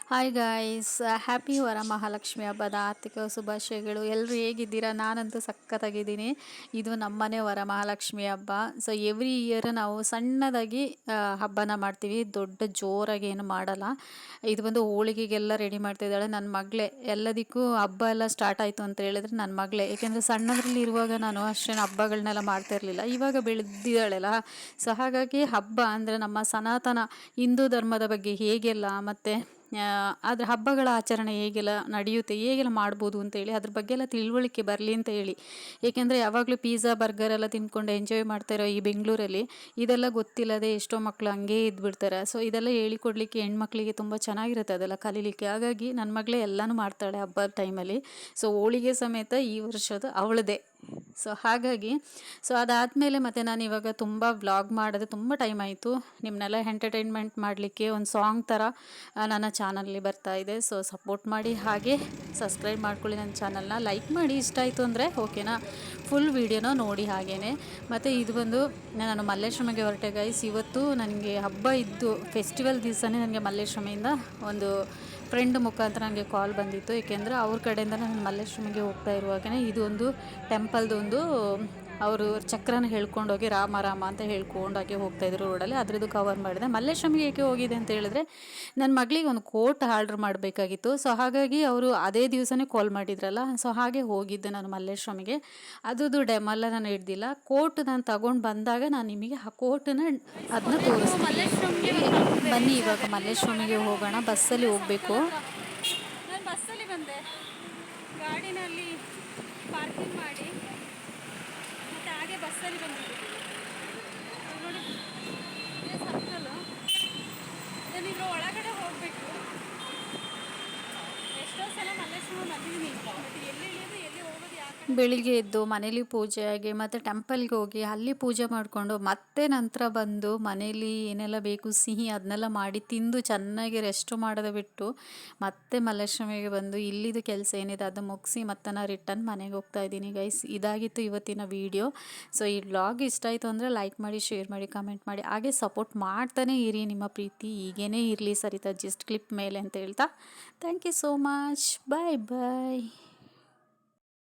Hi guys, happy Varamahalakshmi ಹಬ್ಬದ ಆರ್ಥಿಕ ಶುಭಾಶಯಗಳು. ಎಲ್ಲರೂ ಹೇಗಿದ್ದೀರಾ? ನಾನಂತೂ ಸಖತ್ತಾಗಿದ್ದೀನಿ. ಇದು ನಮ್ಮನೆ ವರಮಹಾಲಕ್ಷ್ಮಿ ಹಬ್ಬ. ಸೊ ಎವ್ರಿ ಇಯರ್ ನಾವು ಸಣ್ಣದಾಗಿ ಹಬ್ಬನ ಮಾಡ್ತೀವಿ, ದೊಡ್ಡ ಜೋರಾಗಿ ಏನು ಮಾಡಲ್ಲ. ಇದು ಬಂದು ಹೋಳಿಗೆಗೆಲ್ಲ ರೆಡಿ ಮಾಡ್ತಿದ್ದಾಳೆ ನನ್ನ ಮಗಳೇ. ಎಲ್ಲದಕ್ಕೂ ಹಬ್ಬ ಎಲ್ಲ ಸ್ಟಾರ್ಟ್ ಆಯಿತು ಅಂತ ಹೇಳಿದ್ರೆ ನನ್ನ ಮಗಳೇ. ಏಕೆಂದರೆ ಸಣ್ಣದ್ರಲ್ಲಿ ಇರುವಾಗ ನಾನು ಅಷ್ಟೇನು ಹಬ್ಬಗಳನ್ನೆಲ್ಲ ಮಾಡ್ತಾ ಇರಲಿಲ್ಲ. ಇವಾಗ ಬೆಳೆದಿದ್ದಾಳೆಲ್ಲ. ಸೊ ಹಾಗಾಗಿ ಹಬ್ಬ ಅಂದರೆ ನಮ್ಮ ಸನಾತನ ಹಿಂದೂ ಧರ್ಮದ ಬಗ್ಗೆ ಹೇಗೆಲ್ಲ, ಮತ್ತು ಅದರ ಹಬ್ಬಗಳ ಆಚರಣೆ ಹೇಗೆಲ್ಲ ನಡೆಯುತ್ತೆ, ಹೇಗೆಲ್ಲ ಮಾಡ್ಬೋದು ಅಂತೇಳಿ ಅದ್ರ ಬಗ್ಗೆ ಎಲ್ಲ ತಿಳುವಳಿಕೆ ಬರಲಿ ಅಂತ ಹೇಳಿ. ಏಕೆಂದರೆ ಯಾವಾಗಲೂ ಪಿಜ್ಜಾ ಬರ್ಗರ್ ಎಲ್ಲ ತಿಂದ್ಕೊಂಡು ಎಂಜಾಯ್ ಮಾಡ್ತಾಯಿರೋ ಈ ಬೆಂಗಳೂರಲ್ಲಿ ಇದೆಲ್ಲ ಗೊತ್ತಿಲ್ಲದೆ ಎಷ್ಟೋ ಮಕ್ಕಳು ಹಂಗೇ ಇದ್ಬಿಡ್ತಾರೆ. ಸೊ ಇದೆಲ್ಲ ಹೇಳಿಕೊಡ್ಲಿಕ್ಕೆ ಹೆಣ್ಮಕ್ಳಿಗೆ ತುಂಬ ಚೆನ್ನಾಗಿರುತ್ತೆ ಅದೆಲ್ಲ ಕಲೀಲಿಕ್ಕೆ. ಹಾಗಾಗಿ ನನ್ನ ಮಗಳೇ ಎಲ್ಲನೂ ಮಾಡ್ತಾಳೆ ಹಬ್ಬದ ಟೈಮಲ್ಲಿ. ಸೊ ಹೋಳಿಗೆ ಸಮೇತ ಈ ವರ್ಷದ ಅವಳದೇ. ಸೊ ಹಾಗಾಗಿ ಅದಾದಮೇಲೆ ಮತ್ತು ನಾನು ಇವಾಗ ತುಂಬ ವ್ಲಾಗ್ ಮಾಡೋದು ತುಂಬ ಟೈಮ್ ಆಯಿತು. ನಿಮ್ಮನ್ನೆಲ್ಲ ಎಂಟರ್ಟೈನ್ಮೆಂಟ್ ಮಾಡಲಿಕ್ಕೆ ಒಂದು ಸಾಂಗ್ ಥರ ನನ್ನ ಚಾನಲ್ಲಿ ಬರ್ತಾ ಇದೆ. ಸೊ ಸಪೋರ್ಟ್ ಮಾಡಿ, ಹಾಗೆ ಸಬ್ಸ್ಕ್ರೈಬ್ ಮಾಡ್ಕೊಳ್ಳಿ ನನ್ನ ಚಾನಲ್ನ. ಲೈಕ್ ಮಾಡಿ ಇಷ್ಟ ಆಯಿತು ಅಂದರೆ, ಓಕೆನಾ? ಫುಲ್ ವೀಡಿಯೋನ ನೋಡಿ ಹಾಗೇ. ಮತ್ತು ಇದು ಬಂದು ನಾನು ಮಲ್ಲೇಶ್ವರಮಿಗೆ ಹೊರಟೆ ಗೈಸ್. ಇವತ್ತು ನನಗೆ ಹಬ್ಬ ಇದ್ದು ಫೆಸ್ಟಿವಲ್ ದಿವಸನೇ ನನಗೆ ಮಲ್ಲೇಶ್ವರಮಿಂದ ಒಂದು ಫ್ರೆಂಡ್ ಮುಖಾಂತರ ನನಗೆ ಕಾಲ್ ಬಂದಿತ್ತು. ಏಕೆಂದರೆ ಅವ್ರ ಕಡೆಯಿಂದ ನಾನು ಮಲ್ಲೇಶ್ವರಮಿಗೆ ಹೋಗ್ತಾ ಇರುವಾಗಲೇ ಇದು ಒಂದು ಟೆಂಪಲ್ದೊಂದು ಅವರು ಚಕ್ರನ ಹೇಳ್ಕೊಂಡೋಗಿ ರಾಮ ರಾಮ ಅಂತ ಹೇಳ್ಕೊಂಡೋಗಿ ಹೋಗ್ತಾಯಿದ್ರು ರೋಡಲ್ಲಿ. ಅದರದ್ದು ಕವರ್ ಮಾಡಿದೆ. ಮಲ್ಲೇಶ್ವರಮಿಗೆ ಏಕೆ ಹೋಗಿದೆ ಅಂತ ಹೇಳಿದ್ರೆ, ನನ್ನ ಮಗಳಿಗೆ ಒಂದು ಕೋಟ್ ಆರ್ಡ್ರ್ ಮಾಡಬೇಕಾಗಿತ್ತು. ಸೊ ಹಾಗಾಗಿ ಅವರು ಅದೇ ದಿವಸನೇ ಕಾಲ್ ಮಾಡಿದ್ರಲ್ಲ. ಸೊ ಹಾಗೆ ಹೋಗಿದ್ದೆ ನಾನು ಮಲ್ಲೇಶ್ವರಮಿಗೆ. ಅದ್ರದ್ದು ಡೆಮಲ್ಲ ನಾನು ಹಿಡ್ದಿಲ್ಲ. ಕೋಟ್ ನಾನು ತಗೊಂಡು ಬಂದಾಗ ನಾನು ನಿಮಗೆ ಆ ಕೋಟನ್ನ ಅದನ್ನ ತೋರಿಸ್ತೀನಿ. ಬನ್ನಿ ಇವಾಗ ಮಲ್ಲೇಶ್ವರಮಿಗೆ ಹೋಗೋಣ. ಬಸ್ಸಲ್ಲಿ ಹೋಗಬೇಕು. ನಾನು ಬಸ್ಸಲ್ಲಿ ಬಂದೆ, ಗಾಡಿನಲ್ಲಿ ಪಾರ್ಕಿಂಗ್ ಮಾಡಿ ಮತ್ತು ಹಾಗೆ ಬಸ್ಸಲ್ಲಿ ಬಂದಿದ್ದೀನಿ. ನೋಡಿ, ಇದೇ ಸರ್ಕಲ್ಲು. ನಾನೀಗ ಒಳಗಡೆ ಹೋಗಬೇಕು. ಎಷ್ಟೋ ಸಲ ಮಲ್ಲೇಶ್ವರ ಬಂದಿದ್ದೀನಿ, ಬಟ್ ಎಲ್ಲಿ ಇಳಿಯೋದು ಎಲ್ಲಿ ಹೋಗೋದು ಯಾಕೆ. ಬೆಳಿಗ್ಗೆ ಎದ್ದು ಮನೇಲಿ ಪೂಜೆ ಆಗಿ ಮತ್ತು ಟೆಂಪಲ್ಗೆ ಹೋಗಿ ಅಲ್ಲಿ ಪೂಜೆ ಮಾಡಿಕೊಂಡು ಮತ್ತೆ ನಂತರ ಬಂದು ಮನೇಲಿ ಏನೆಲ್ಲ ಬೇಕು ಸಿಹಿ ಅದನ್ನೆಲ್ಲ ಮಾಡಿ ತಿಂದು ಚೆನ್ನಾಗಿ ರೆಸ್ಟ್ ಮಾಡೋದು ಬಿಟ್ಟು ಮತ್ತೆ ಮಲ್ಲೇಶ್ವರಮಿಗೆ ಬಂದು ಇಲ್ಲಿದು ಕೆಲಸ ಏನಿದೆ ಅದು ಮುಗಿಸಿ ಮತ್ತೆ ನಾನು ರಿಟರ್ನ್ ಮನೆಗೆ ಹೋಗ್ತಾ ಇದ್ದೀನಿ ಗೈಸ್. ಇದಾಗಿತ್ತು ಇವತ್ತಿನ ವಿಡಿಯೋ. ಸೊ ಈ ವ್ಲಾಗ್ ಇಷ್ಟ ಆಯಿತು ಅಂದರೆ ಲೈಕ್ ಮಾಡಿ, ಶೇರ್ ಮಾಡಿ, ಕಮೆಂಟ್ ಮಾಡಿ, ಹಾಗೆ ಸಪೋರ್ಟ್ ಮಾಡ್ತಾನೆ ಇರಿ. ನಿಮ್ಮ ಪ್ರೀತಿ ಹೀಗೇ ಇರಲಿ ಸರಿತಾ, ಜಸ್ಟ್ ಕ್ಲಿಪ್ ಮೇಲೆ ಅಂತ ಹೇಳ್ತಾ thank you so much. Bye bye.